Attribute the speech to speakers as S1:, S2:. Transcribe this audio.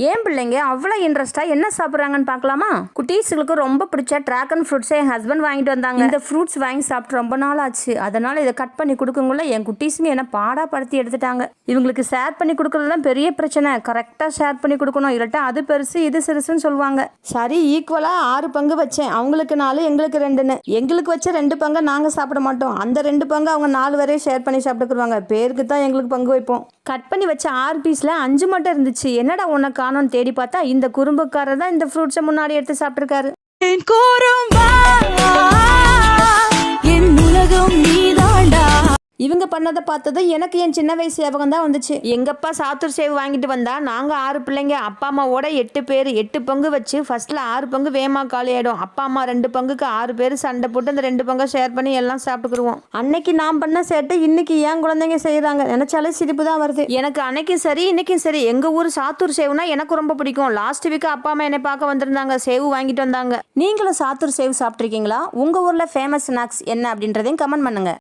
S1: ஏன் பிள்ளைங்க அவ்வளோ இன்ட்ரெஸ்டா என்ன சாப்பிட்றாங்கன்னு பார்க்கலாமா? குட்டீஸுகளுக்கு ரொம்ப பிடிச்ச டிராகன் ஃப்ரூட்ஸை என் ஹஸ்பண்ட் வாங்கிட்டு வந்தாங்க. இந்த ஃப்ரூட்ஸ் வாங்கி சாப்பிட்டு ரொம்ப நாள் ஆச்சு. அதனால இதை கட் பண்ணி கொடுக்குங்குள்ள என் குட்டீஸுங்க என்ன பாடாப்படுத்தி எடுத்துட்டாங்க. இவங்களுக்கு ஷேர் பண்ணி கொடுக்கறதுலாம் பெரிய பிரச்சனை. கரெக்டாக ஷேர் பண்ணி கொடுக்கணும், இல்லாட்டா அது பெருசு இது சிறுசுன்னு சொல்லுவாங்க. சரி, ஈக்குவலாக 6 பங்கு வச்சேன். அவங்களுக்கு 4, எங்களுக்கு 2ன்னு. எங்களுக்கு வச்ச 2 பங்கை நாங்கள் சாப்பிட மாட்டோம். அந்த 2 பங்கு அவங்க 4 வரையும் ஷேர் பண்ணி சாப்பிட்டுக்குருவாங்க. பேருக்கு தான் எங்களுக்கு பங்கு வைப்போம். கட் பண்ணி வச்ச 6 பீஸில் 5 மட்டும் இருந்துச்சு. என்னடா உன்னை காணோன்னு தேடி பார்த்தா இந்த குறும்புக்காரர் தான் இந்த ஃப்ரூட்ஸை முன்னாடி எடுத்து சாப்பிட்டுருக்காரு. இவங்க பண்ணதை பார்த்தது எனக்கு என் சின்ன வயசு ஞாபகம் தான் வந்துச்சு. எங்கப்பா சாத்தூர் சேவு வாங்கிட்டு வந்தா நாங்கள் 6 பிள்ளைங்க, அப்பா அம்மாவோட 8 பேர். 8 பங்கு வச்சு ஃபர்ஸ்ட்ல 6 பங்கு வேமா காலி ஆயிடும். அப்பா அம்மா 2 பங்குக்கு 6 பேர் சண்டை போட்டு அந்த 2 பங்கை ஷேர் பண்ணி எல்லாம் சாப்பிட்டுக்குருவோம். அன்னைக்கு நான் பண்ண சேட்டை இன்னைக்கு ஏன் குழந்தைங்க செய்யறாங்க நினைச்சாலே சிரிப்பு தான் வருது. எனக்கு அன்னைக்கும் சரி இன்னைக்கும் சரி எங்க ஊர் சாத்தூர் சேவுனா எனக்கு ரொம்ப பிடிக்கும். லாஸ்ட் வீக் அப்பா அம்மா என்னை பார்க்க வந்திருந்தாங்க, சேவு வாங்கிட்டு வந்தாங்க. நீங்களும் சாத்தூர் சேவு சாப்பிட்ருக்கீங்களா? உங்க ஊர்ல ஃபேமஸ் ஸ்நாக்ஸ் என்ன அப்படின்றதையும் கமெண்ட் பண்ணுங்க.